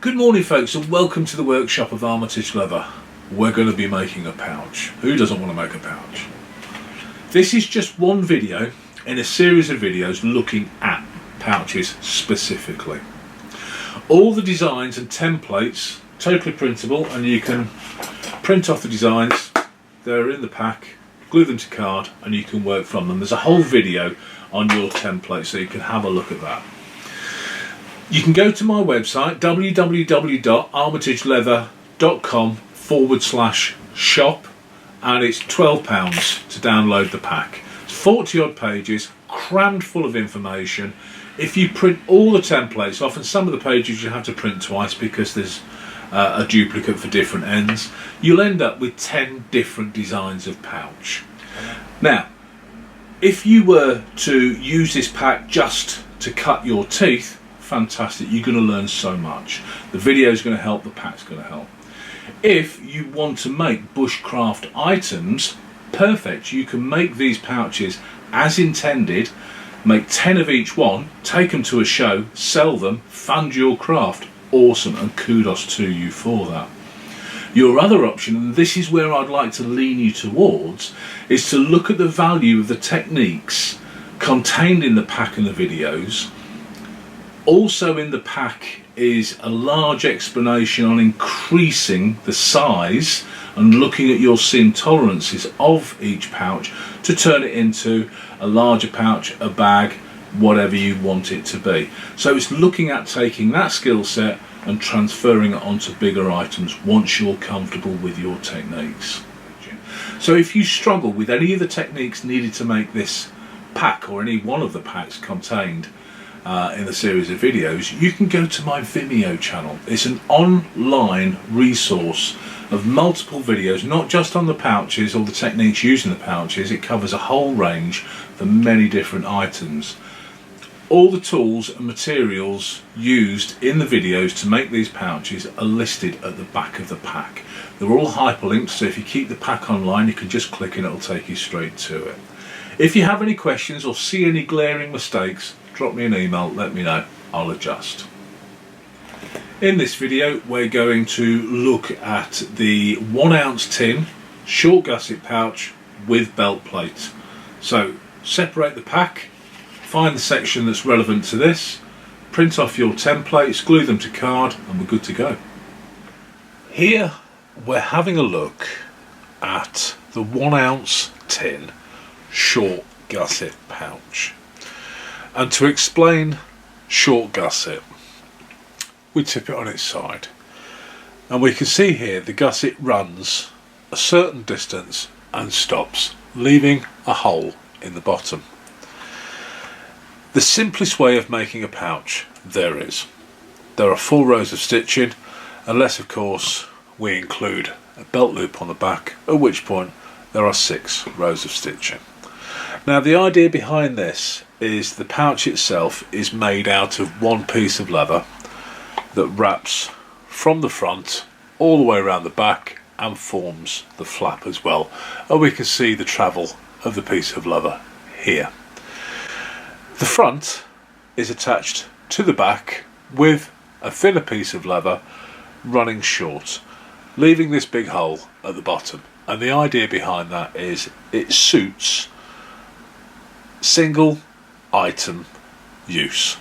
Good morning folks, and welcome to the workshop of Armitage Leather. We're going to be making a pouch. Who doesn't want to make a pouch? This is just one video in a series of videos looking at pouches specifically. All the designs and templates, totally printable, and you can print off the designs. They're in the pack, glue them to card, and you can work from them. There's a whole video on your template, so you can have a look at that. You can go to my website www.armitageleather.com/shop, and it's £12 to download the pack. It's 40 odd pages, crammed full of information. If you print all the templates off, and some of the pages you have to print twice because there's a duplicate for different ends, you'll end up with 10 different designs of pouch. Now, if you were to use this pack just to cut your teeth, fantastic, you're going to learn so much. The video is going to help, the pack's going to help. If you want to make bushcraft items, perfect, you can make these pouches as intended, make 10 of each one, take them to a show, sell them, fund your craft. Awesome, and kudos to you for that. Your other option, and this is where I'd like to lean you towards, is to look at the value of the techniques contained in the pack and the videos. Also in the pack is a large explanation on increasing the size and looking at your seam tolerances of each pouch to turn it into a larger pouch, a bag, whatever you want it to be. So it's looking at taking that skill set and transferring it onto bigger items once you're comfortable with your techniques. So if you struggle with any of the techniques needed to make this pack or any one of the packs contained in the series of videos, you can go to my Vimeo channel. It's an online resource of multiple videos, not just on the pouches or the techniques using the pouches. It covers a whole range for many different items. All the tools and materials used in the videos to make these pouches are listed at the back of the pack. They're all hyperlinked, so if you keep the pack online, you can just click and it'll take you straight to it. If you have any questions or see any glaring mistakes, drop me an email, let me know, I'll adjust. In this video we're going to look at the 1 ounce tin short gusset pouch with belt plate. So separate the pack, find the section that's relevant to this, print off your templates, glue them to card, and we're good to go. Here we're having a look at the 1 ounce tin short gusset pouch. And to explain short gusset, we tip it on its side, and we can see here the gusset runs a certain distance and stops, leaving a hole in the bottom. The simplest way of making a pouch there is. There are 4 rows of stitching, unless of course we include a belt loop on the back, at which point there are 6 rows of stitching. Now the idea behind this is the pouch itself is made out of one piece of leather that wraps from the front all the way around the back and forms the flap as well, and we can see the travel of the piece of leather here. The front is attached to the back with a thinner piece of leather running short, leaving this big hole at the bottom, and the idea behind that is it suits single item use,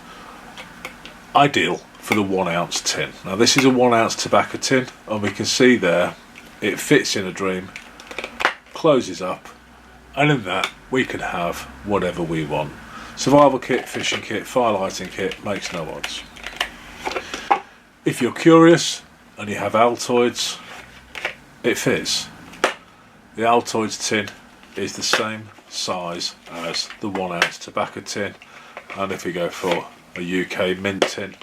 ideal for the 1 ounce tin. Now this is a 1 ounce tobacco tin, and we can see there it fits in a dream, closes up, and in that we can have whatever we want. Survival kit, fishing kit, firelighting kit, makes no odds. If you're curious and you have Altoids, it fits. The Altoids tin is the same size as the 1 ounce tobacco tin, and if we go for a UK mint tin,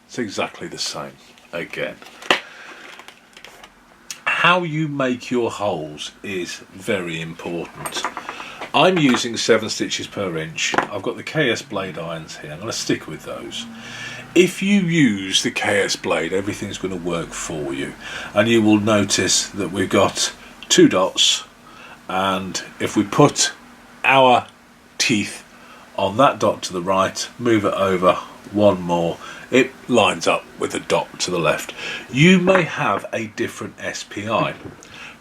it's exactly the same again. How you make your holes is very important. I'm using 7 stitches per inch. I've got the KS blade irons here. I'm going to stick with those. If you use the KS blade, everything's going to work for you, and you will notice that we've got 2 dots, and if we put our teeth on that dot to the right, move it over 1 more, it lines up with the dot to the left. You may have a different SPI,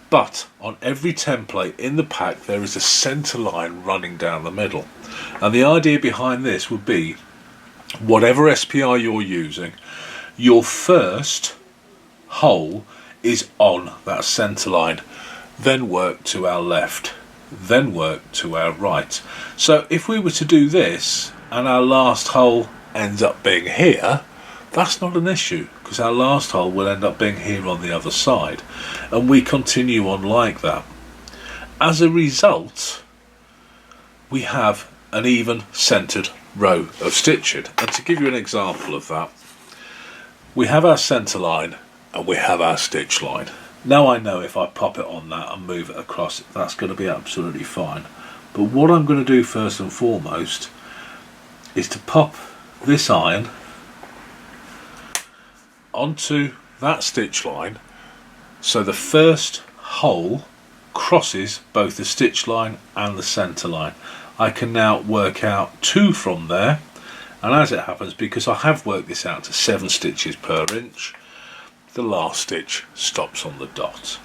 but on every template in the pack there is a centre line running down the middle. And the idea behind this would be, whatever SPI you're using, your first hole is on that centre line, then work to our left, then work to our right. So if we were to do this and our last hole ends up being here, that's not an issue, because our last hole will end up being here on the other side, and we continue on like that. As a result, we have an even centered row of stitching. And to give you an example of that, we have our center line and we have our stitch line. Now I know if I pop it on that and move it across, that's going to be absolutely fine. But what I'm going to do first and foremost is to pop this iron onto that stitch line, so the first hole crosses both the stitch line and the center line. I can now work out 2 from there, and as it happens, because I have worked this out to 7 stitches per inch, the last stitch stops on the dot.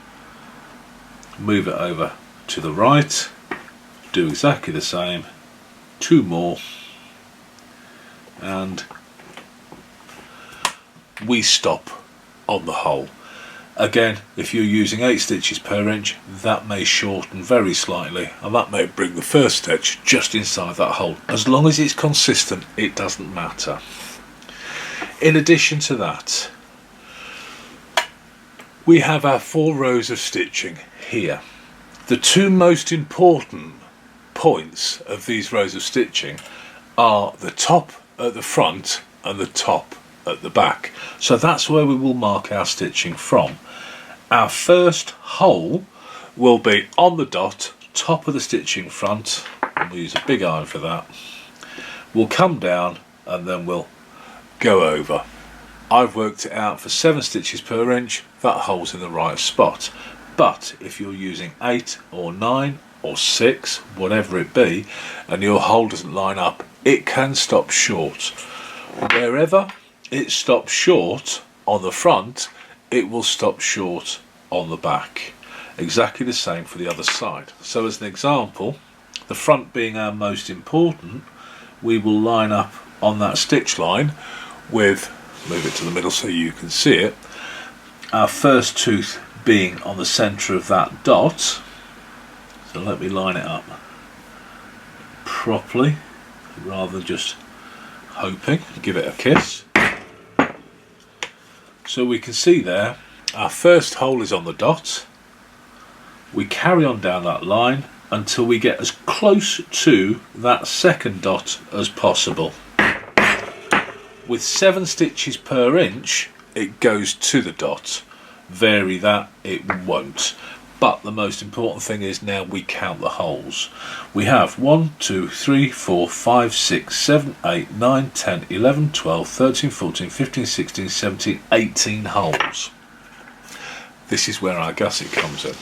Move it over to the right, do exactly the same, 2 more, and we stop on the hole. Again, if you're using 8 stitches per inch, that may shorten very slightly, and that may bring the first stitch just inside that hole. As long as it's consistent, it doesn't matter. In addition to that, we have our 4 rows of stitching here. The 2 most important points of these rows of stitching are the top at the front and the top at the back. So that's where we will mark our stitching from. Our first hole will be on the dot, top of the stitching front, and we'll use a big iron for that. We'll come down and then we'll go over. I've worked it out for 7 stitches per inch, that hole's in the right spot. But if you're using 8 or 9 or 6, whatever it be, and your hole doesn't line up, it can stop short. Wherever it stops short on the front, it will stop short on the back. Exactly the same for the other side. So as an example, the front being our most important, we will line up on that stitch line with, move it to the middle so you can see it, our first tooth being on the centre of that dot. So let me line it up properly rather than just hoping. Give it a kiss. So we can see there, our first hole is on the dot. We carry on down that line until we get as close to that second dot as possible. With 7 stitches per inch, it goes to the dot. Vary that, it won't. But the most important thing is now we count the holes. We have 1, 2, 3, 4, 5, 6, 7, 8, 9, 10, 11, 12, 13, 14, 15, 16, 17, 18 holes. This is where our gusset comes in.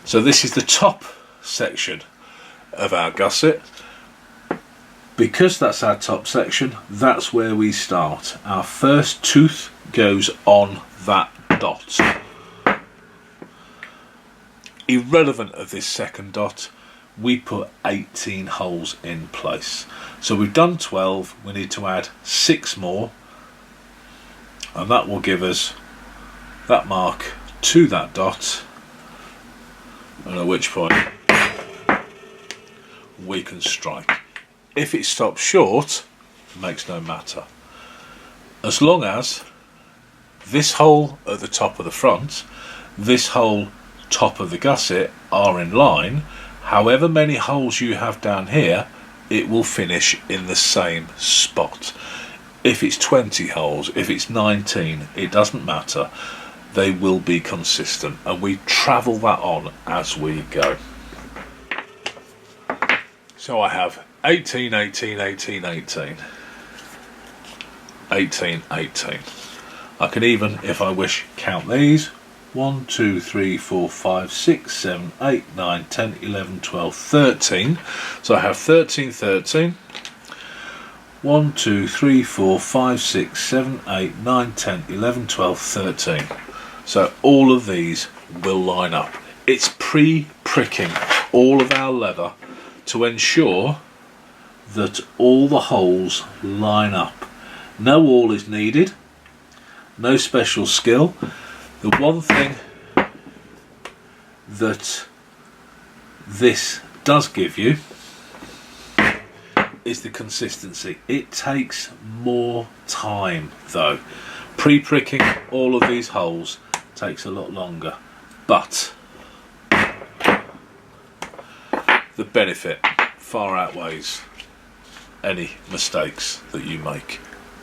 So this is the top section of our gusset. Because that's our top section, that's where we start. Our first tooth goes on that dot. Irrelevant of this second dot, we put 18 holes in place. So we've done 12, we need to add 6 more, and that will give us that mark to that dot, and at which point we can strike. If it stops short, it makes no matter. As long as this hole at the top of the front, this hole top of the gusset are in line, however many holes you have down here, it will finish in the same spot. If it's 20 holes, if it's 19, it doesn't matter. They will be consistent, and we travel that on as we go. So I have 18, 18, 18, 18, 18, 18. I can even, if I wish, count these. 1, 2, 3, 4, 5, 6, 7, 8, 9, 10, 11, 12, 13. So I have 13, 13. 1, 2, 3, 4, 5, 6, 7, 8, 9, 10, 11, 12, 13. So all of these will line up. It's pre-pricking all of our leather to ensure that all the holes line up. No awl is needed, no special skill. The one thing that this does give you is the consistency. It takes more time though. Pre-pricking all of these holes takes a lot longer, but the benefit far outweighs any mistakes that you make,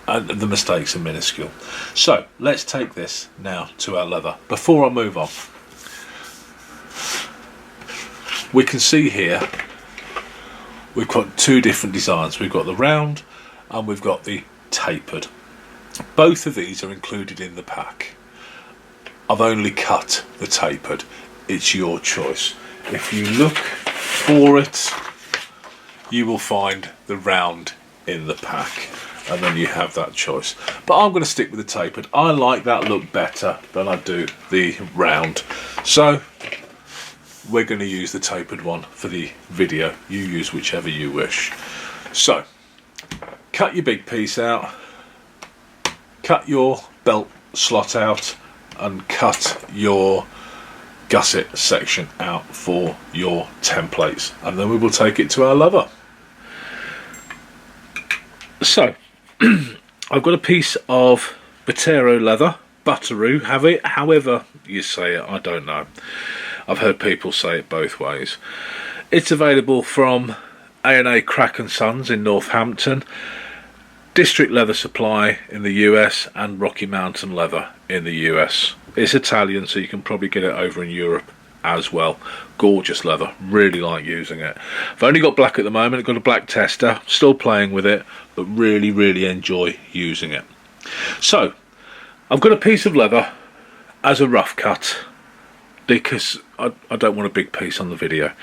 and the mistakes are minuscule. So let's take this now to our leather. Before I move on, we can see here we've got two different designs. We've got the round and we've got the tapered. Both of these are included in the pack. I've only cut the tapered. It's your choice. If you look for it, you will find the round in the pack, and then you have that choice. But I'm going to stick with the tapered. I like that look better than I do the round. So we're going to use the tapered one for the video. You use whichever you wish. So cut your big piece out, cut your belt slot out, and cut your gusset section out for your templates, and then we will take it to our leather. So I've got a piece of Botero leather, Butteroo, however you say it, I don't know. I've heard people say it both ways. It's available from A&A Crack & Sons in Northampton, District Leather Supply in the US, and Rocky Mountain Leather in the US. It's Italian, so you can probably get it over in Europe as well. Gorgeous leather, really like using it. I've only got black at the moment. I've got a black tester, still playing with it, but really enjoy using it. So I've got a piece of leather as a rough cut because I don't want a big piece on the video,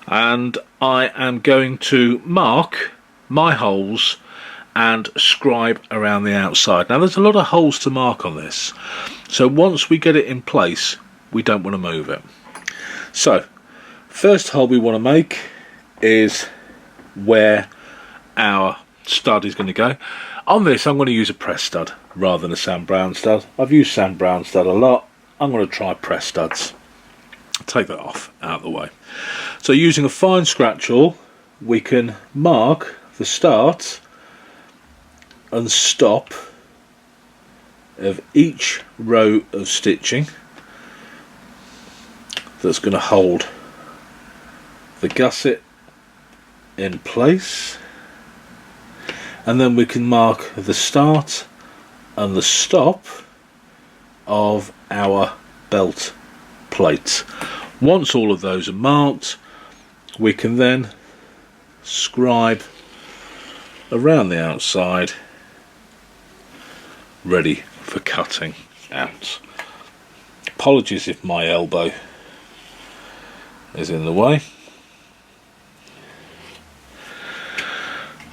and I am going to mark my holes and scribe around the outside. Now there's a lot of holes to mark on this, so once we get it in place we don't want to move it. So first hole we want to make is where our stud is going to go. On this I'm going to use a press stud rather than a Sam Brown stud. I've used Sam Brown stud a lot. I'm going to try press studs. Take that off out of the way. So using a fine scratch awl we can mark the start and stop of each row of stitching that's going to hold the gusset in place, and then we can mark the start and the stop of our belt plates. Once all of those are marked, we can then scribe around the outside, ready for cutting out. Apologies if my elbow is in the way.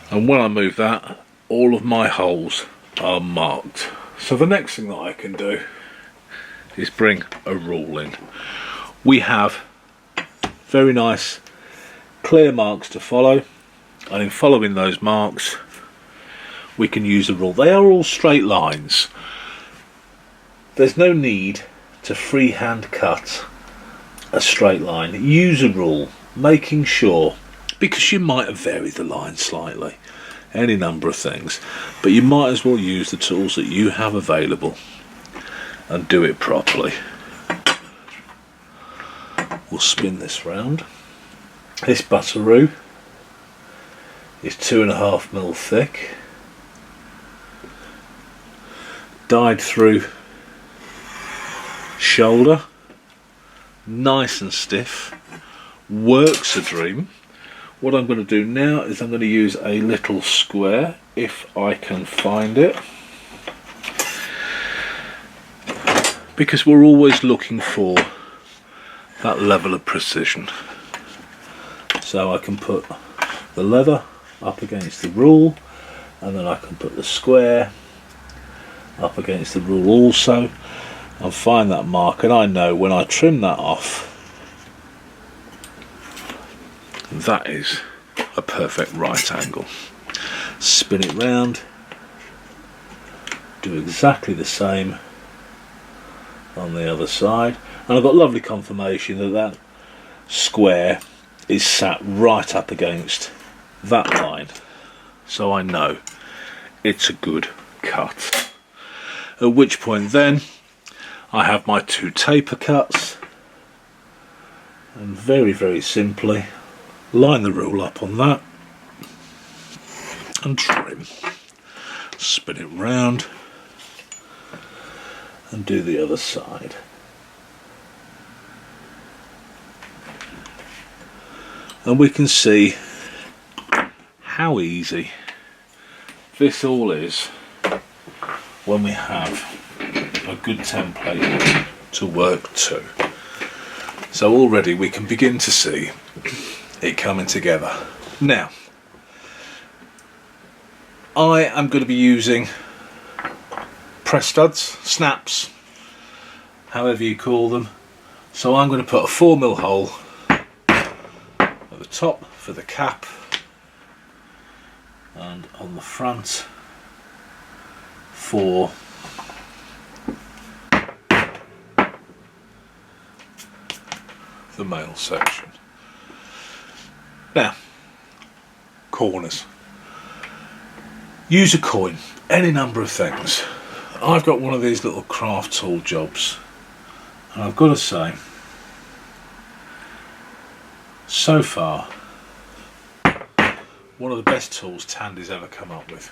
And when I move that, all of my holes are marked. So the next thing that I can do is bring a rule in. We have very nice clear marks to follow, and in following those marks we can use a rule. They are all straight lines. There's no need to freehand cut a straight line. Use a rule, making sure, because you might have varied the line slightly, any number of things, but you might as well use the tools that you have available and do it properly. We'll spin this round. This Butteroo is 2.5mm thick, dyed through shoulder, nice and stiff, works a dream. What I'm going to do now is I'm going to use a little square, if I can find it, because we're always looking for that level of precision. So I can put the leather up against the rule, and then I can put the square up against the rule also and find that mark, and I know when I trim that off, that is a perfect right angle. Spin it round, do exactly the same on the other side, and I've got lovely confirmation that that square is sat right up against that line, so I know it's a good cut. At which point then I have my 2 taper cuts, and very simply line the rule up on that and trim. Spin it round and do the other side. And we can see how easy this all is when we have a good template to work to. So already we can begin to see it coming together. Now, I am going to be using press studs, snaps, however you call them. So I'm going to put a 4mm hole at the top for the cap, and on the front for the male section. Now, corners. Use a coin, any number of things. I've got one of these little craft tool jobs, and I've got to say, so far, one of the best tools Tandy's ever come up with.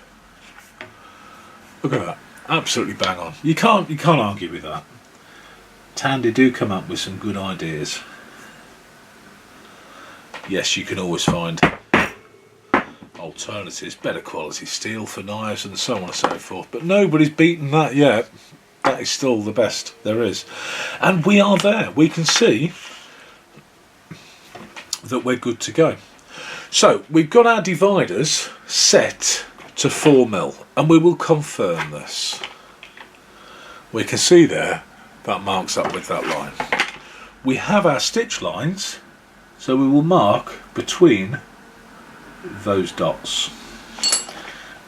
Look at that, absolutely bang on. You can't argue with that. Tandy do come up with some good ideas. Yes, you can always find alternatives, better quality steel for knives and so on and so forth, but nobody's beaten that yet. That is still the best there is, and we are there. We can see that we're good to go. So we've got our dividers set to 4mm, and we will confirm this. We can see there that marks up with that line. We have our stitch lines, so we will mark between those dots,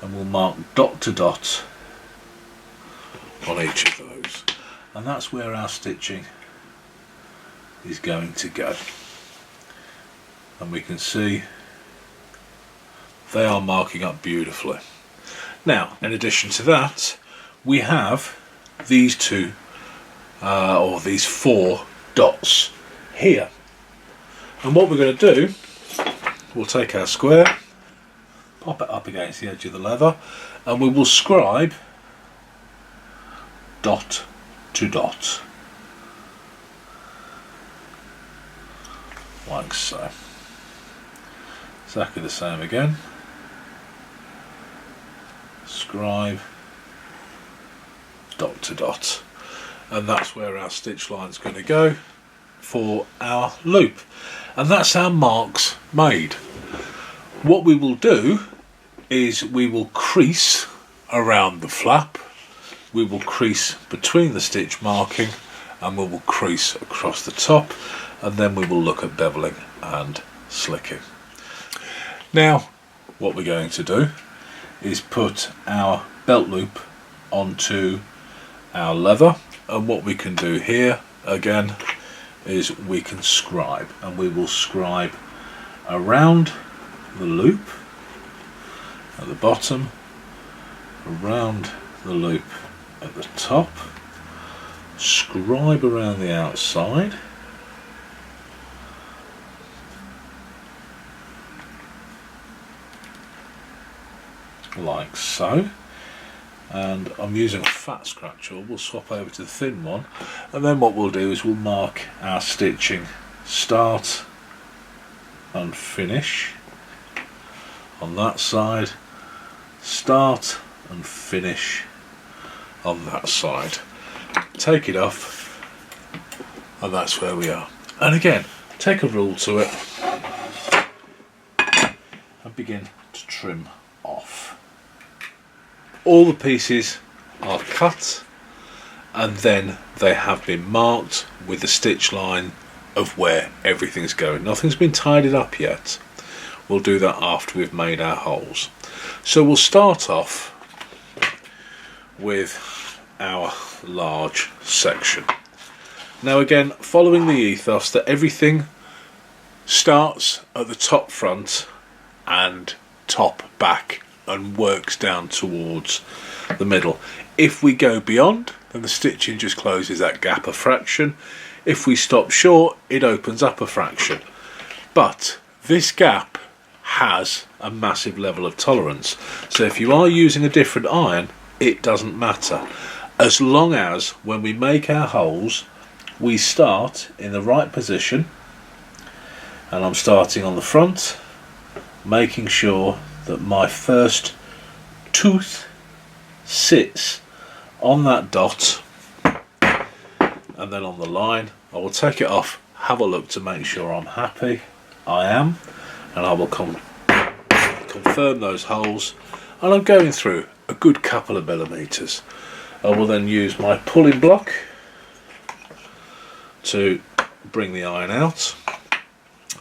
and we'll mark dot to dot on each of those, and that's where our stitching is going to go. And we can see they are marking up beautifully. Now, in addition to that, we have these two or these 4 dots here, and what we're going to do, we'll take our square, pop it up against the edge of the leather, and we will scribe dot to dot, like so. Exactly the same again. Scribe dot to dot, and that's where our stitch line's going to go for our loop, and that's our marks made. What we will do is we will crease around the flap, we will crease between the stitch marking, and we will crease across the top, and then we will look at beveling and slicking. Now, what we're going to do is put our belt loop onto our leather, and what we can do here again is we can scribe, and we will scribe around the loop at the bottom, around the loop at the top, scribe around the outside, like so, and I'm using a fat scratcher. We'll swap over to the thin one, and then what we'll do is we'll mark our stitching start and finish on that side, start and finish on that side. Take it off, and that's where we are. And again, take a rule to it and begin to trim off. all the pieces are cut, and then they have been marked with the stitch line of where everything's going. Nothing's been tidied up yet. We'll do that after we've made our holes. So we'll start off with our large section. Now again, following the ethos that everything starts at the top front and top back and works down towards the middle. If we go beyond, then the stitching just closes that gap a fraction. If we stop short, it opens up a fraction. But this gap has a massive level of tolerance. So if you are using a different iron, it doesn't matter. As long as when we make our holes, we start in the right position, and I'm starting on the front, making sure that my first tooth sits on that dot, and then on the line. I will take it off, have a look to make sure I'm happy. I am, and I will confirm those holes, and I'm going through a good couple of millimeters. I will then use my pulling block to bring the iron out.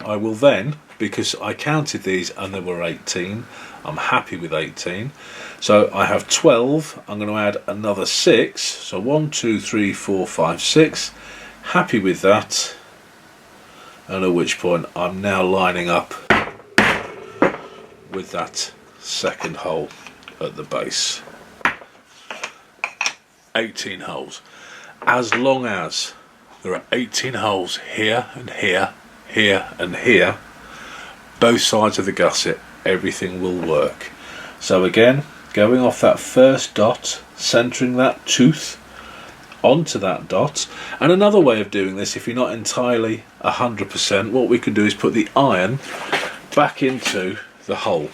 I will then, because I counted these and there were 18, I'm happy with 18, so I have 12. I'm going to add another 6, so 1, 2, 3, 4, 5, 6. Happy with that, and at which point I'm now lining up with that second hole at the base. 18 holes. As long as there are 18 holes here and here, here and here, both sides of the gusset, everything will work. So again, going off that first dot, centering that tooth onto that dot. And another way of doing this, if you're not entirely 100%, what we can do is put the iron back into the hole.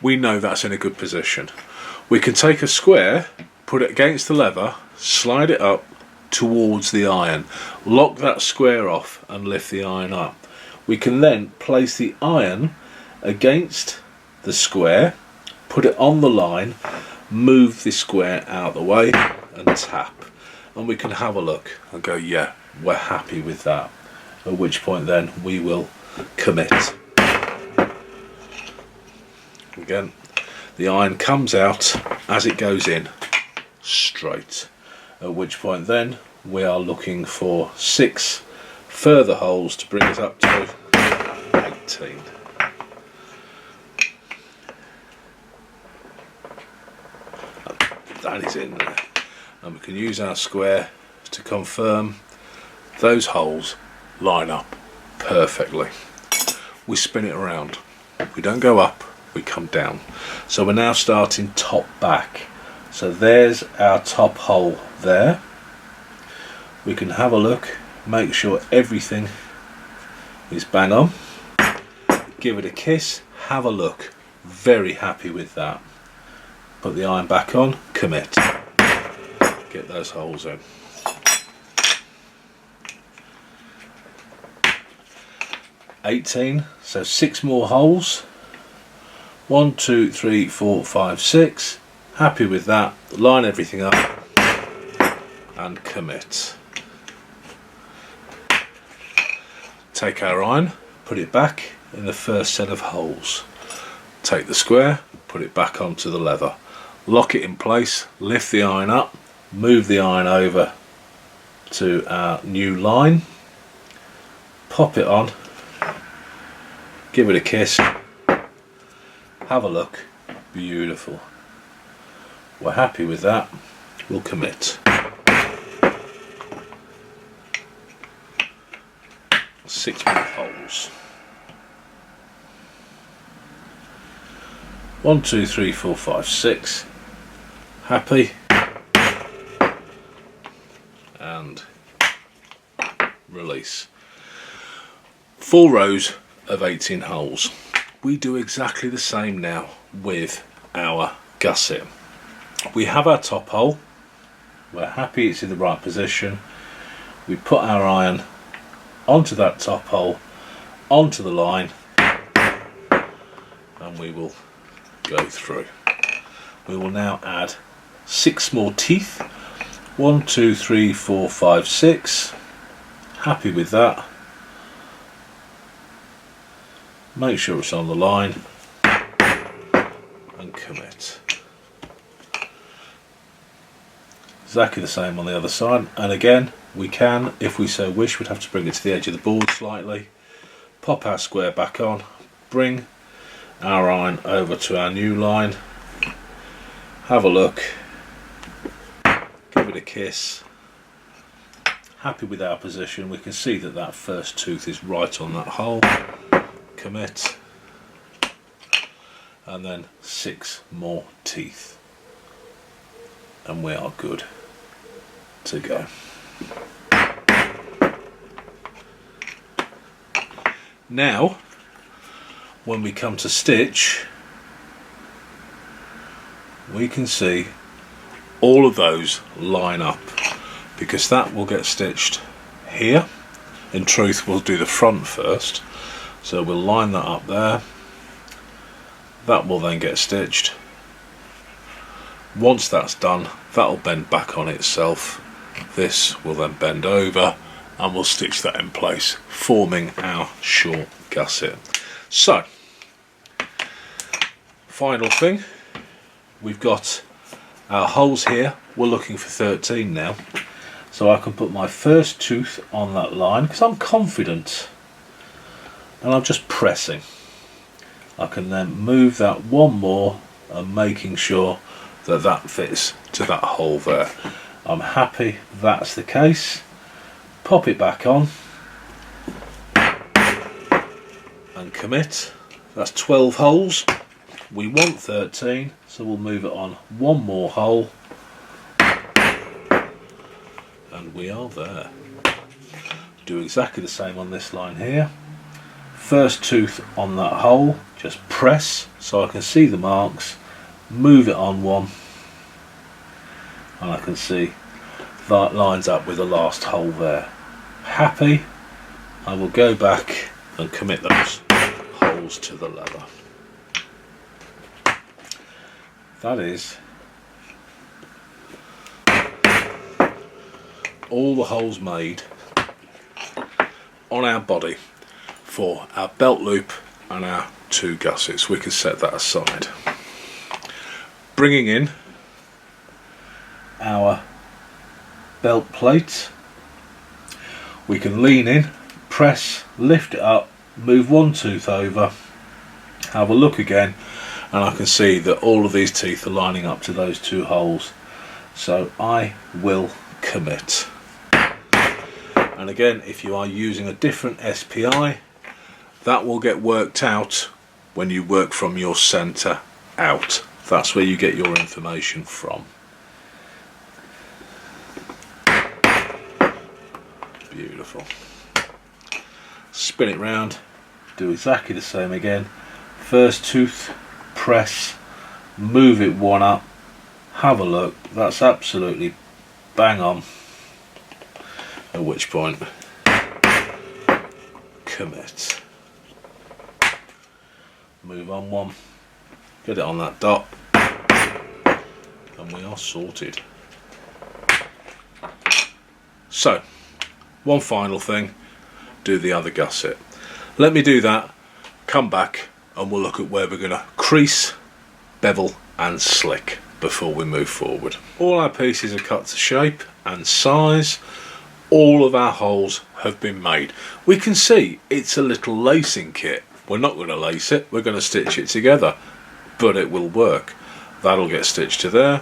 We know that's in a good position. We can take a square, put it against the lever, slide it up towards the iron, lock that square off and lift the iron up. We can then place the iron against the square, put it on the line, move the square out of the way and tap, and we can have a look and go, yeah, we're happy with that, at which point then we will commit. Again, the iron comes out as it goes in straight, at which point then we are looking for 6 further holes to bring us up to 18. That is in there, and we can use our square to confirm those holes line up perfectly. We spin it around, we don't go up, we come down. So we're now starting top back. So there's our top hole there. We can have a look, make sure everything is bang on, give it a kiss, have a look, very happy with that. Put the iron back on, commit, get those holes in. $18, so 6 more holes. 1, 2, 3, 4, 5, 6. Happy with that. Line everything up and commit. Take our iron, put it back in the first set of holes. Take the square, put it back onto the lever. Lock it in place, lift the iron up, move the iron over to our new line, pop it on, give it a kiss, have a look, beautiful. We're happy with that, we'll commit. 6 more holes. 1, 2, 3, 4, 5, 6. Happy. And release. 4 rows of 18 holes. We do exactly the same now with our gusset. We have our top hole. We're happy it's in the right position. We put our iron onto that top hole, onto the line, and we will go through. we will now add 6 more teeth. 1, 2, 3, 4, 5, 6. Happy with that. Make sure it's on the line and commit. Exactly the same on the other side, and again we can, if we so wish, we'd have to bring it to the edge of the board slightly, pop our square back on, bring our iron over to our new line, have a look, give it a kiss. Happy with our position. We can see that that first tooth is right on that hole. Commit, and then 6 more teeth, and we are good to go. Now when we come to stitch, we can see all of those line up, because that will get stitched here. In truth, we'll do the front first, so we'll line that up there. That will then get stitched. Once that's done, that'll bend back on itself. This will then bend over and we'll stitch that in place, forming our short gusset. So, final thing, we've got our holes here. We're looking for 13 now, so I can put my first tooth on that line because I'm confident, and I'm just pressing. I can then move that one more and making sure that that fits to that hole there. I'm happy that's the case. Pop it back on and commit. That's 12 holes. We want 13, so we'll move it on one more hole, and we are there. Do exactly the same on this line here. First tooth on that hole, just press so I can see the marks, move it on one, and I can see that lines up with the last hole there. Happy. I will go back and commit those holes to the leather. That is all the holes made on our body for our belt loop and our 2 gussets. We can set that aside. Bringing in our belt plate, we can lean in, press, lift it up, move one tooth over, have a look again, and I can see that all of these teeth are lining up to those 2 holes. So I will commit. And again, if you are using a different SPI, that will get worked out when you work from your centre out. That's where you get your information from. Beautiful. Spin it round, do exactly the same again. First tooth, press, move it one up, have a look, that's absolutely bang on. At which point, commit. Move on one, get it on that dot, and we are sorted. So, one final thing, do the other gusset. Let me do that, come back, and we'll look at where we're going to crease, bevel and slick before we move forward. All our pieces are cut to shape and size. All of our holes have been made. We can see it's a little lacing kit. We're not going to lace it, we're going to stitch it together, but it will work. That'll get stitched to there,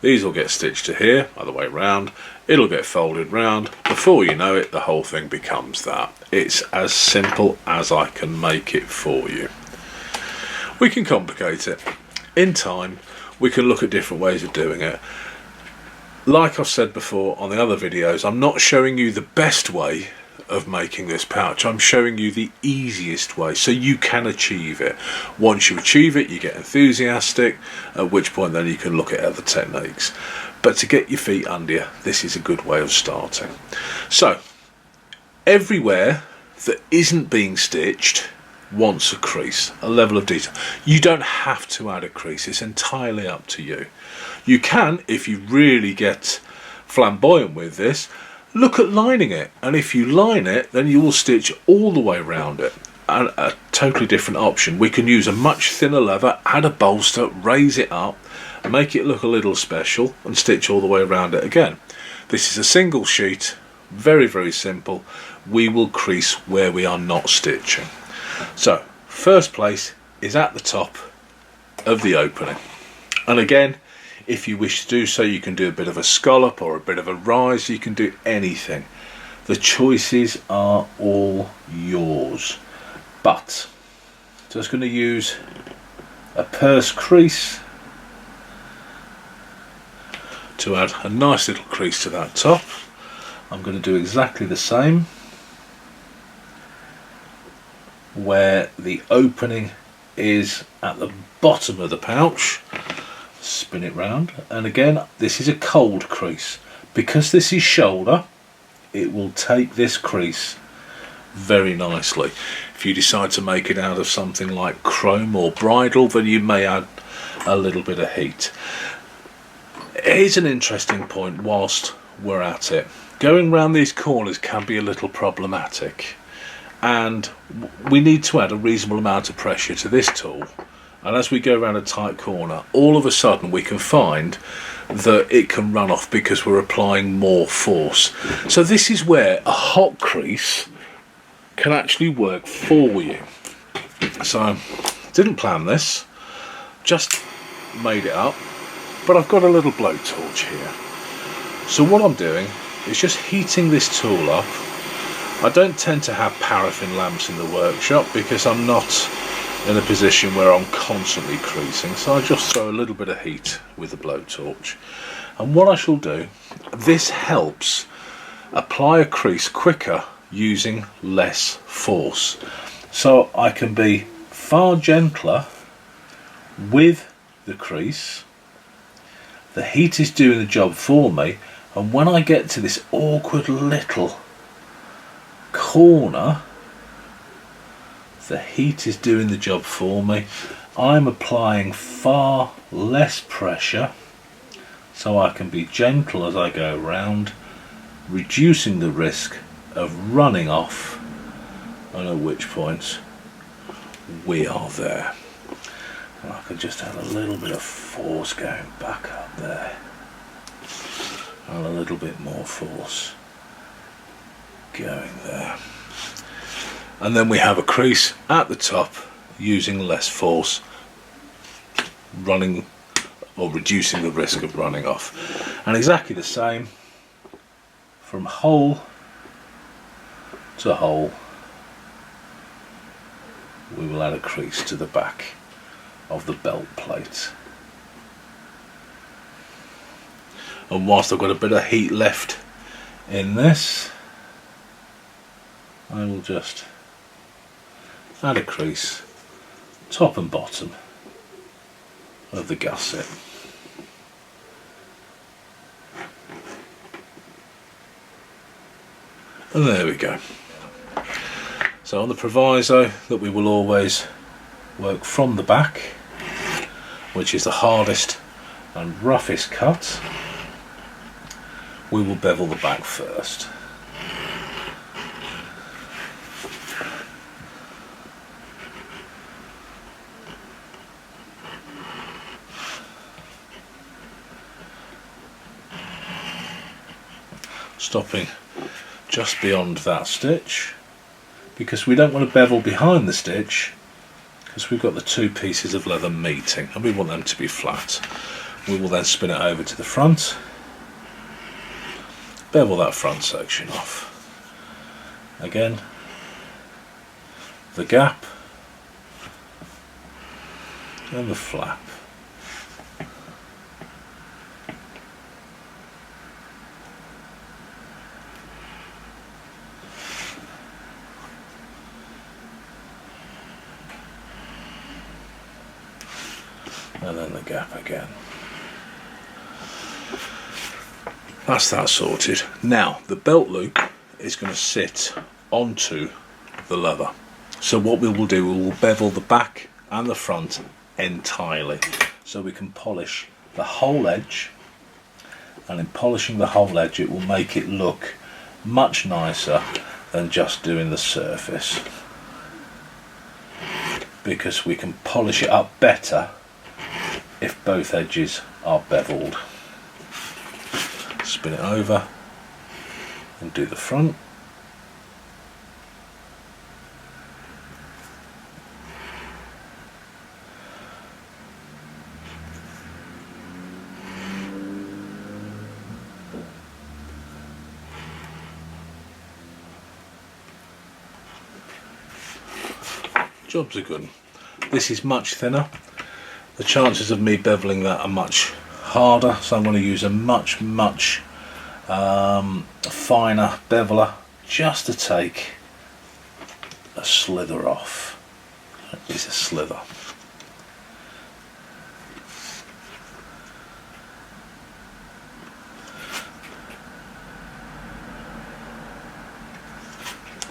these will get stitched to here, other way round, it'll get folded round. Before you know it, the whole thing becomes that. It's as simple as I can make it for you. We can complicate it. In time, we can look at different ways of doing it. Like I've said before on the other videos, I'm not showing you the best way of making this pouch. I'm showing you the easiest way so you can achieve it. Once you achieve it, you get enthusiastic, at which point then you can look at other techniques. But to get your feet under you, this is a good way of starting. So, everywhere that isn't being stitched wants a crease, a level of detail. You don't have to add a crease, it's entirely up to you. You can, if you really get flamboyant with this, look at lining it, and if you line it, then you will stitch all the way around it. And a totally different option, we can use a much thinner leather, add a bolster, raise it up, make it look a little special, and stitch all the way around it again. This is a single sheet, very, very simple. We will crease where we are not stitching. So, first place is at the top of the opening. And again, if you wish to do so, you can do a bit of a scallop or a bit of a rise, you can do anything. The choices are all yours. But, just going to use a purse crease to add a nice little crease to that top. I'm going to do exactly the same where the opening is at the bottom of the pouch. Spin it round, and again this is a cold crease. Because this is shoulder, it will take this crease very nicely. If you decide to make it out of something like chrome or bridle, then you may add a little bit of heat. Here's an interesting point whilst we're at it. Going round these corners can be a little problematic, and we need to add a reasonable amount of pressure to this tool. And as we go around a tight corner, all of a sudden we can find that it can run off because we're applying more force. So this is where a hot crease can actually work for you. So, didn't plan this, just made it up, but I've got a little blowtorch here. So what I'm doing is just heating this tool up. I don't tend to have paraffin lamps in the workshop because I'm not in a position where I'm constantly creasing, so I just throw a little bit of heat with the blowtorch. And what I shall do, this helps apply a crease quicker using less force, so I can be far gentler with the crease. The heat is doing the job for me, and when I get to this awkward little corner, the heat is doing the job for me. I'm applying far less pressure, so I can be gentle as I go round, reducing the risk of running off, and at which point we are there. And I can just add a little bit of force going back up there, and a little bit more force going there. And then we have a crease at the top using less force, running or reducing the risk of running off. And exactly the same from hole to hole, we will add a crease to the back of the belt plate. And whilst I've got a bit of heat left in this, I will just add a crease top and bottom of the gusset. And there we go. So on the proviso that we will always work from the back, which is the hardest and roughest cut, we will bevel the back first. Stopping just beyond that stitch, because we don't want to bevel behind the stitch, because we've got the two pieces of leather meeting and we want them to be flat. We will then spin it over to the front, bevel that front section off. Again, the gap and the flap. And then the gap again. That's that sorted. Now the belt loop is going to sit onto the leather. So what we will do, we will bevel the back and the front entirely, so we can polish the whole edge, and in polishing the whole edge it will make it look much nicer than just doing the surface, because we can polish it up better if both edges are beveled. Spin it over and do the front. Job's a good one. This is much thinner. The chances of me beveling that are much harder, so I'm going to use a much finer beveler just to take a slither off. That is a slither.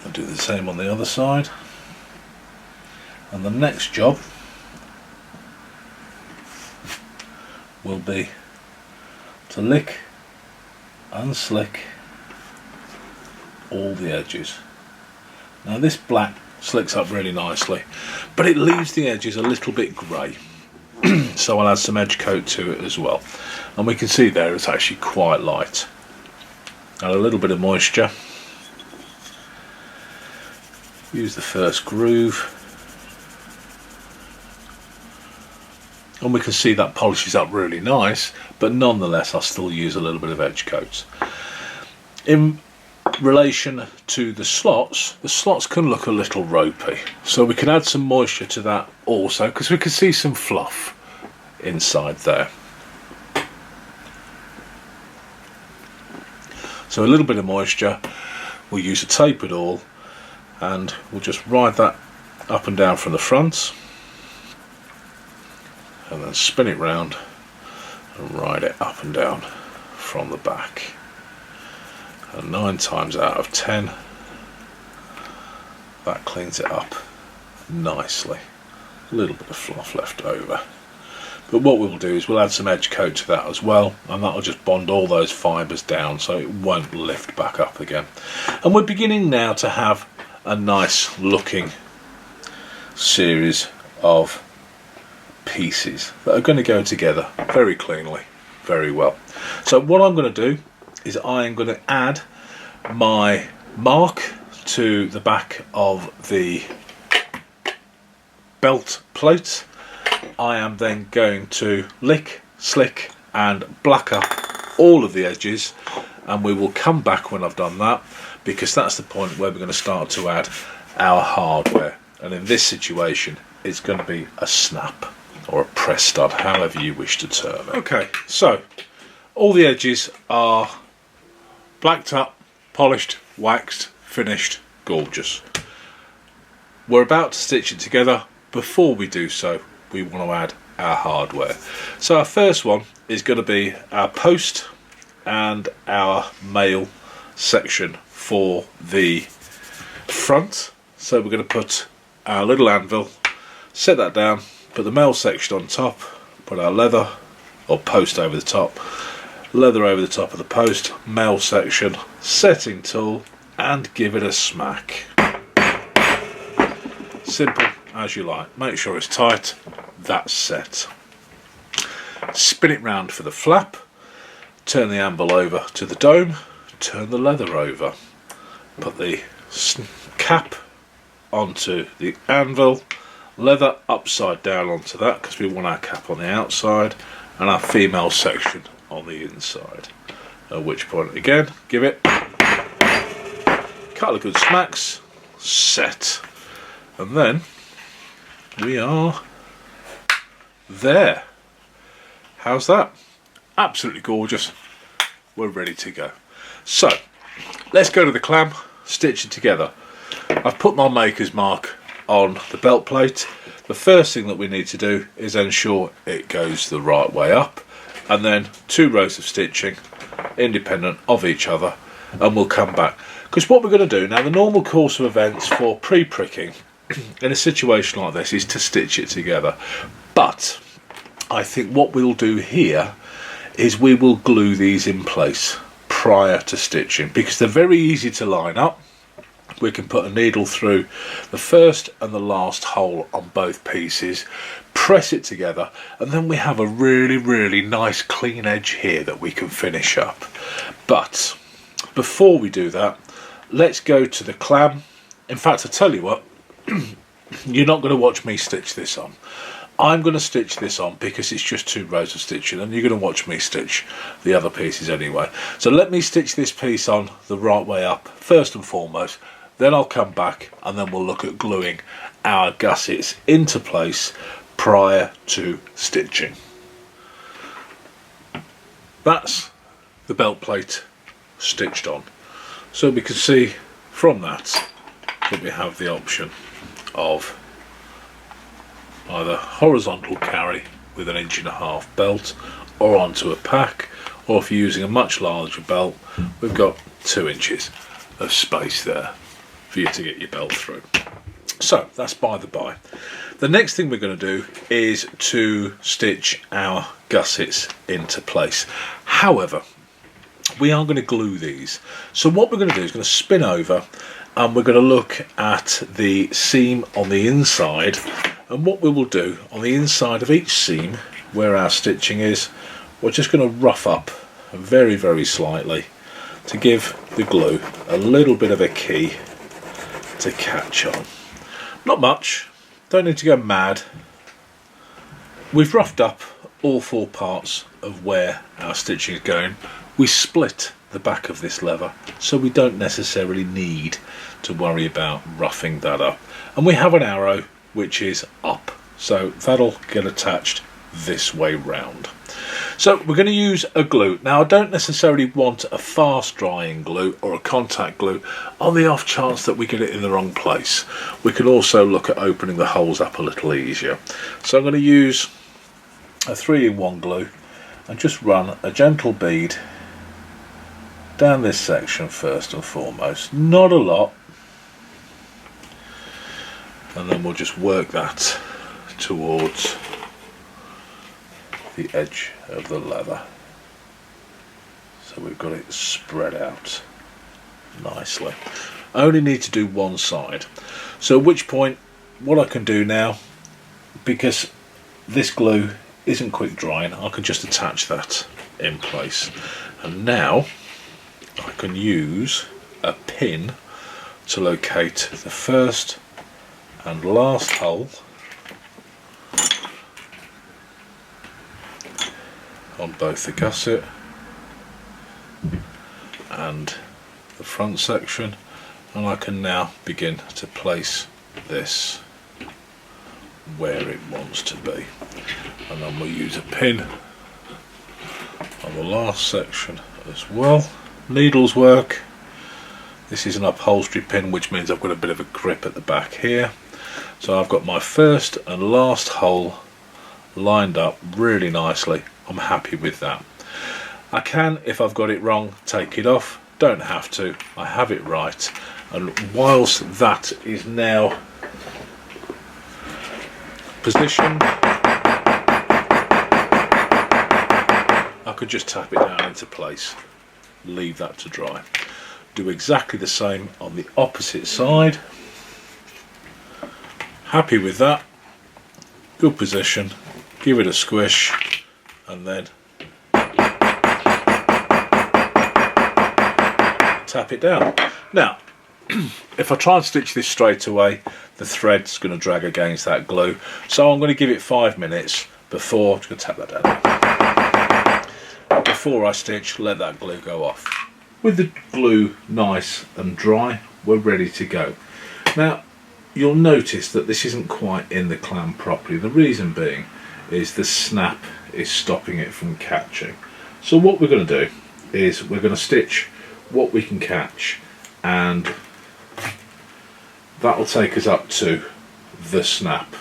I'll do the same on the other side. And the next job will be to lick and slick all the edges. Now this black slicks up really nicely, but it leaves the edges a little bit grey. So I'll add some edge coat to it as well. And we can see there it's actually quite light. Add a little bit of moisture. Use the first groove. And we can see that polishes up really nice, but nonetheless I'll still use a little bit of edge coat. In relation to the slots can look a little ropey, so we can add some moisture to that also, because we can see some fluff inside there. So a little bit of moisture, we'll use a tapered awl and we'll just ride that up and down from the front, and then spin it round and ride it up and down from the back. And 9 times out of 10 that cleans it up nicely. A little bit of fluff left over, but what we'll do is we'll add some edge coat to that as well, and that'll just bond all those fibres down so it won't lift back up again. And we're beginning now to have a nice looking series of pieces that are going to go together very cleanly, very well. So what I'm going to do is I am going to add my mark to the back of the belt plate. I am then going to lick, slick and black up all of the edges, and we will come back when I've done that, because that's the point where we're going to start to add our hardware. And in this situation it's going to be a snap or a press stud, however you wish to term it. Okay, so all the edges are blacked up, polished, waxed, finished, gorgeous. We're about to stitch it together. Before we do so, we want to add our hardware. So our first one is going to be our post and our mail section for the front. So we're going to put our little anvil, set that down, put the mail section on top, put our leather or post over the top, leather over the top of the post, mail section, setting tool, and give it a smack. Simple as you like. Make sure it's tight. That's set. Spin it round for the flap, turn the anvil over to the dome, turn the leather over, put the cap onto the anvil, leather upside down onto that because we want our cap on the outside and our female section on the inside. At which point again, give it a couple of good smacks, set, and then we are there. How's that? Absolutely gorgeous. We're ready to go. So let's go to the clam, stitch it together. I've put my maker's mark on the belt plate. The first thing that we need to do is ensure it goes the right way up, and then 2 rows of stitching independent of each other, and we'll come back, because what we're going to do now, the normal course of events for pre-pricking in a situation like this is to stitch it together. But I think what we'll do here is we will glue these in place prior to stitching, because they're very easy to line up. We can put a needle through the first and the last hole on both pieces, press it together, and then we have a really nice clean edge here that we can finish up. But before we do that, let's go to the clam. In fact, I tell you what, you're not going to watch me stitch this on. I'm going to stitch this on because it's just 2 rows of stitching, and you're going to watch me stitch the other pieces anyway. So let me stitch this piece on the right way up first and foremost, then I'll come back and then we'll look at gluing our gussets into place prior to stitching. That's the belt plate stitched on. So we can see from that we have the option of either horizontal carry with 1.5 inch belt, or onto a pack, or if you're using a much larger belt, we've got 2 inches of space there for you to get your belt through. So that's by the by. The next thing we're going to do is to stitch our gussets into place. However, we are going to glue these. So what we're going to do is going to spin over, and we're going to look at the seam on the inside. And what we will do on the inside of each seam where our stitching is, we're just going to rough up very slightly to give the glue a little bit of a key to catch on. Not much, don't need to go mad. We've roughed up all 4 parts of where our stitching is going. We split the back of this lever, so we don't necessarily need to worry about roughing that up. And we have an arrow which is up, so that'll get attached this way round. So we're going to use a glue. Now I don't necessarily want a fast drying glue or a contact glue. On the off chance that we get it in the wrong place, we can also look at opening the holes up a little easier. So I'm going to use a 3-in-1 glue and just run a gentle bead down this section first and foremost, not a lot, and then we'll just work that towards the edge of the leather, so we've got it spread out nicely. I only need to do one side, so at which point what I can do now, because this glue isn't quick drying, I can just attach that in place. And now I can use a pin to locate the first and last hole on both the gusset and the front section, and I can now begin to place this where it wants to be. And then we'll use a pin on the last section as well. Needles work. This is an upholstery pin, which means I've got a bit of a grip at the back here. So I've got my first and last hole lined up really nicely. I'm happy with that. I can, if I've got it wrong, take it off. Don't have to, I have it right. And whilst that is now positioned, I could just tap it down into place, leave that to dry. Do exactly the same on the opposite side. Happy with that, good position, give it a squish, and then tap it down. Now if I try and stitch this straight away, the thread's going to drag against that glue, so I'm going to give it 5 minutes before, I'm just going to tap that down, before I stitch, let that glue go off. With the glue nice and dry, we're ready to go. Now you'll notice that this isn't quite in the clam properly. The reason being is the snap is stopping it from catching. So what we're going to do is we're going to stitch what we can catch, and that will take us up to the snap.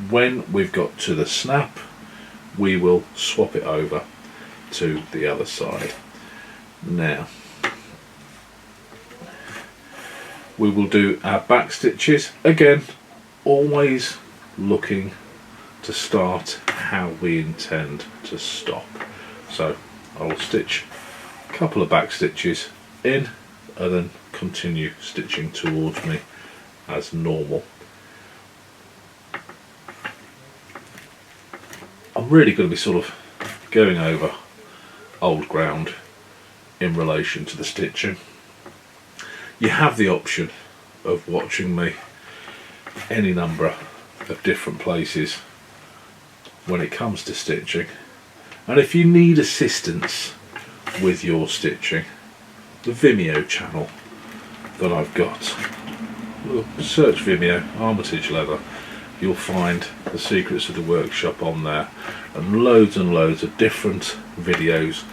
When we've got to the snap, we will swap it over to the other side. Now we will do our back stitches again, always looking to start how we intend to stop. So I will stitch a couple of back stitches in and then continue stitching towards me as normal. I'm really going to be sort of going over old ground in relation to the stitching. You have the option of watching me any number of different places when it comes to stitching, and if you need assistance with your stitching, the Vimeo channel that I've got, search Vimeo Armitage leather, you'll find the secrets of the workshop on there, and loads of different videos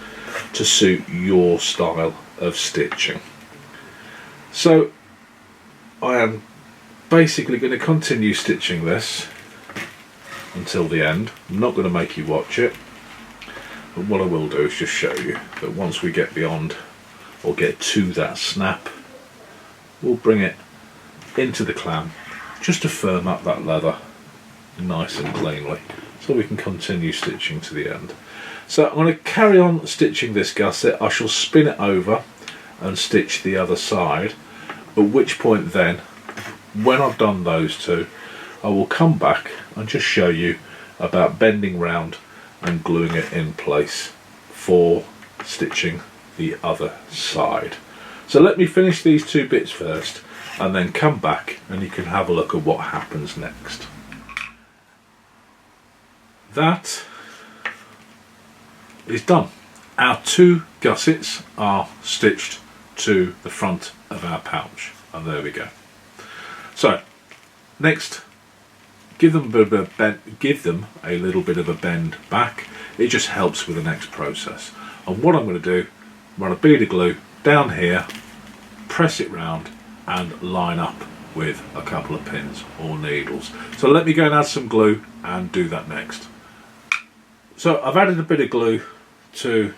to suit your style of stitching. So I am basically going to continue stitching this until the end. I'm not going to make you watch it, but what I will do is just show you that once we get beyond or get to that snap, we'll bring it into the clam just to firm up that leather nice and cleanly so we can continue stitching to the end. So I'm going to carry on stitching this gusset. I shall spin it over and stitch the other side, at which point then, when I've done those two, I will come back and just show you about bending round and gluing it in place for stitching the other side. So let me finish these two bits first and then come back and you can have a look at what happens next. That is done. Our two gussets are stitched to the front of our pouch, and there we go. So next, give them a little bit of a bend back. It just helps with the next process. And what I'm going to do, run a bead of glue down here, press it round and line up with a couple of pins or needles. So let me go and add some glue and do that next. So I've added a bit of glue to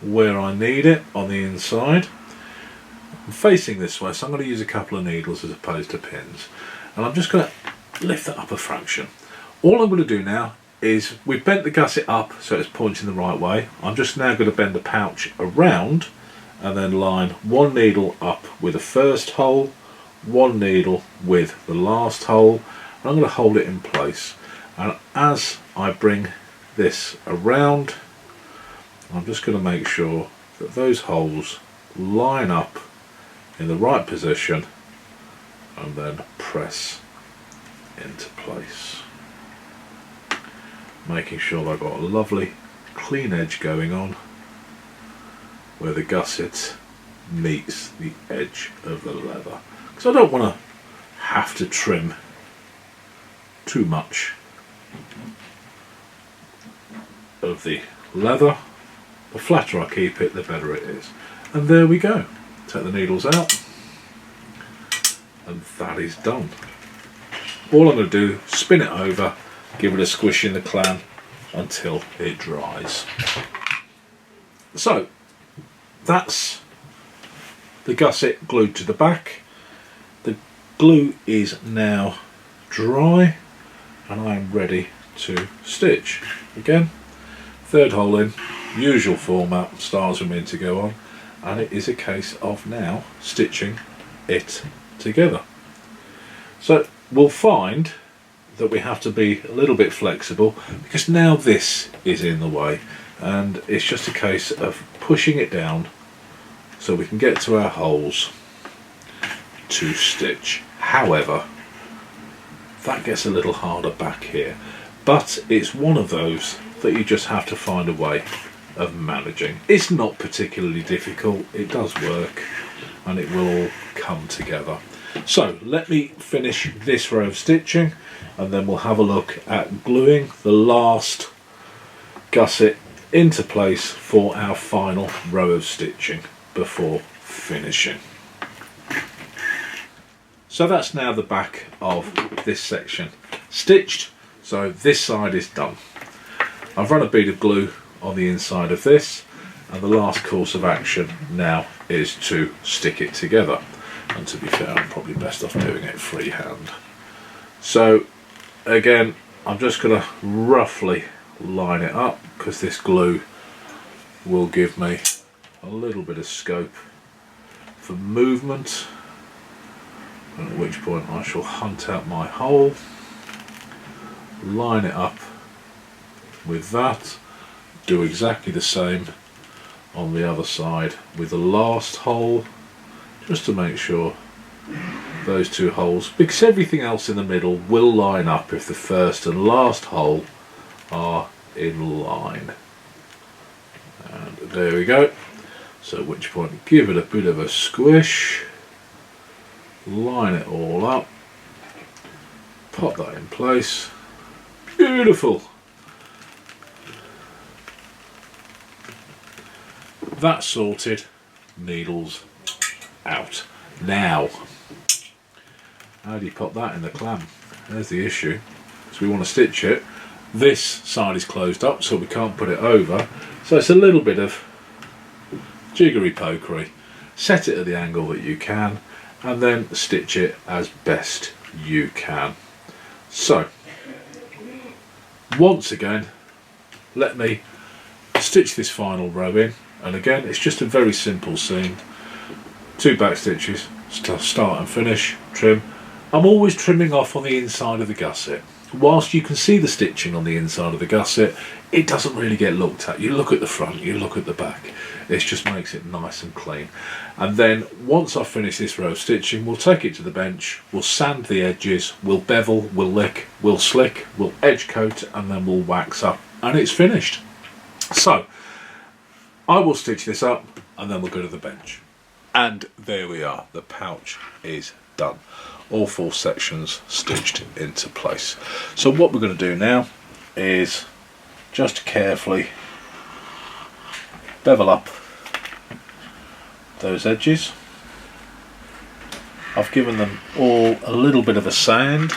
where I need it on the inside. I'm facing this way, so I'm going to use a couple of needles as opposed to pins, and I'm just going to lift that up a fraction. All I'm going to do now is, we've bent the gusset up so it's pointing the right way. I'm just now going to bend the pouch around and then line one needle up with the first hole, one needle with the last hole, and I'm going to hold it in place. And as I bring this around, I'm just going to make sure that those holes line up in the right position and then press into place, making sure I've got a lovely clean edge going on where the gusset meets the edge of the leather, because I don't want to have to trim too much of the leather. The flatter I keep it, the better it is. And there we go. Take the needles out, and that is done. All I'm going to do, spin it over, give it a squish in the clam until it dries. So that's the gusset glued to the back. The glue is now dry and I am ready to stitch. Again, third hole in, usual format, stars are meant to go on, and it is a case of now stitching it together. So we'll find that we have to be a little bit flexible because now this is in the way, and it's just a case of pushing it down so we can get to our holes to stitch. However, that gets a little harder back here, but it's one of those that you just have to find a way of managing. It's not particularly difficult, it does work, and it will all come together. So let me finish this row of stitching and then we'll have a look at gluing the last gusset into place for our final row of stitching before finishing. So that's now the back of this section stitched, so this side is done. I've run a bead of glue on the inside of this, and the last course of action now is to stick it together. And to be fair, I'm probably best off doing it freehand. So again, I'm just going to roughly line it up because this glue will give me a little bit of scope for movement, at which point I shall hunt out my hole, line it up with that, do exactly the same on the other side with the last hole, just to make sure those two holes, because everything else in the middle will line up if the first and last hole are in line. And there we go. So at which point give it a bit of a squish, line it all up, pop that in place. Beautiful. That's sorted, needles out. Now, how do you pop that in the clam? There's the issue. So we want to stitch it. This side is closed up, so we can't put it over. So it's a little bit of jiggery pokery. Set it at the angle that you can, and then stitch it as best you can. So, once again, let me stitch this final row in. And again, it's just a very simple seam. 2 back stitches, start and finish, trim. I'm always trimming off on the inside of the gusset. Whilst you can see the stitching on the inside of the gusset, it doesn't really get looked at. You look at the front, you look at the back. It just makes it nice and clean. And then once I've finished this row of stitching, we'll take it to the bench, we'll sand the edges, we'll bevel, we'll lick, we'll slick, we'll edge coat, and then we'll wax up, and it's finished. So, I will stitch this up and then we'll go to the bench. And there we are, the pouch is done. All 4 sections stitched into place. So what we're going to do now is just carefully bevel up those edges. I've given them all a little bit of a sand.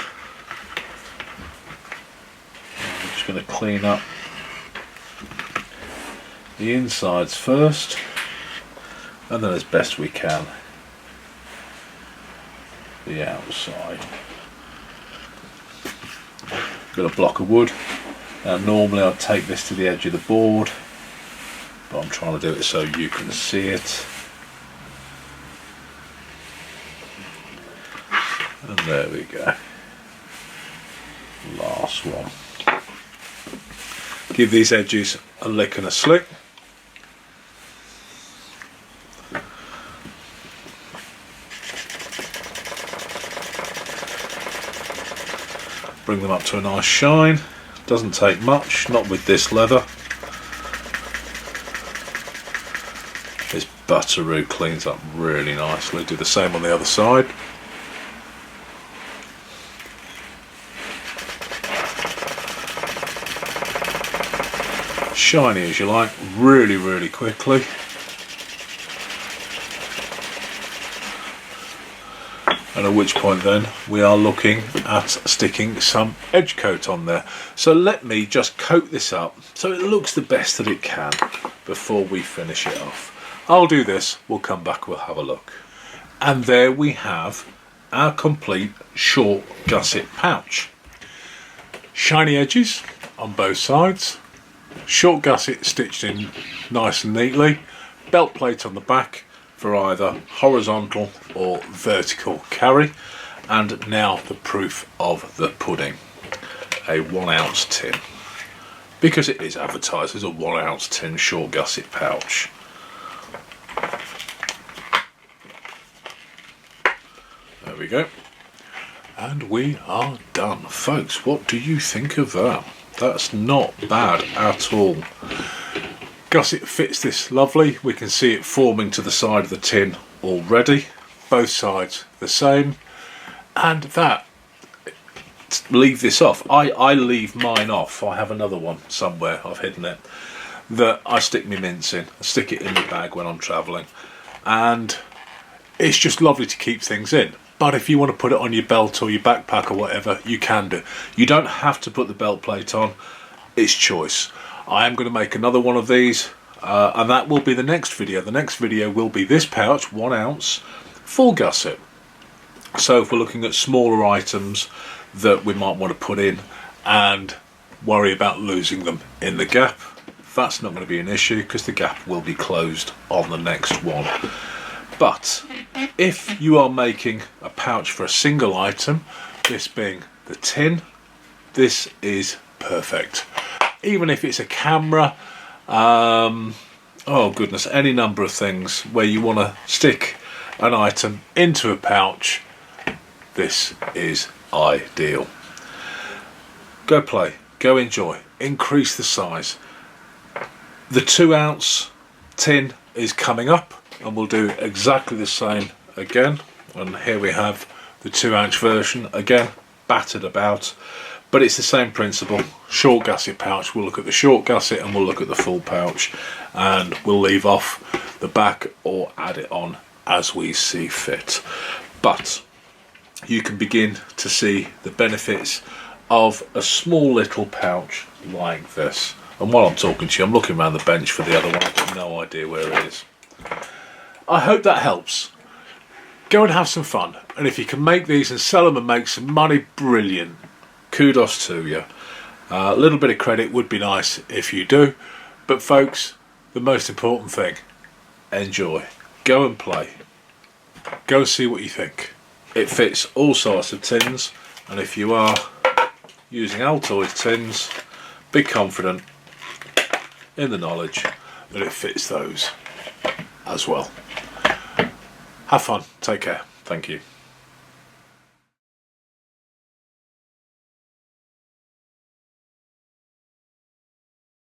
I'm just going to clean up the insides first, and then as best we can the outside. Got a block of wood. Now normally I'd take this to the edge of the board, but I'm trying to do it so you can see it. And there we go. Last one. Give these edges a lick and a slick. Bring them up to a nice shine. Doesn't take much, not with this leather. This butteroo cleans up really nicely. Do the same on the other side. Shiny as you like, really quickly. And at which point then we are looking at sticking some edge coat on there. So let me just coat this up so it looks the best that it can before we finish it off. I'll do this, we'll come back, we'll have a look. And there we have our complete short gusset pouch. Shiny edges on both sides, short gusset stitched in nice and neatly, belt plate on the back for either horizontal or vertical carry, and now the proof of the pudding, a 1 ounce tin, because it is advertised as a 1 ounce tin short gusset pouch. There we go, and we are done, folks. What do you think of that? That's not bad at all. Gusset fits this lovely. We can see it forming to the side of the tin already. Both sides the same. And that, leave this off. I leave mine off. I have another one somewhere, I've hidden it, that I stick my mince in. I stick it in my bag when I'm travelling. And it's just lovely to keep things in. But if you want to put it on your belt or your backpack or whatever, you can do. You don't have to put the belt plate on. It's choice. I am going to make another one of these, and that will be the next video. The next video will be this pouch, 1 ounce, full gusset. So if we're looking at smaller items, that we might want to put in and worry about losing them in the gap. That's not going to be an issue because the gap will be closed on the next one. But if you are making a pouch for a single item, this being the tin, this is perfect. Even if it's a camera, oh goodness, any number of things where you want to stick an item into a pouch, this is ideal. Go play, go enjoy, increase the size. The 2 ounce tin is coming up and we'll do exactly the same again. And here we have the 2 ounce version, again battered about, but it's the same principle. Short gusset pouch, we'll look at the short gusset and we'll look at the full pouch, and we'll leave off the back or add it on as we see fit. But you can begin to see the benefits of a small little pouch like this. And while I'm talking to you, I'm looking around the bench for the other one. I've got no idea where it is. I hope that helps. Go and have some fun, and if you can make these and sell them and make some money, brilliant. Kudos to you. A little bit of credit would be nice if you do, but folks, the most important thing, enjoy. Go and play. Go and see what you think. It fits all sorts of tins, and if you are using Altoid tins, be confident in the knowledge that it fits those as well. Have fun, take care, thank you.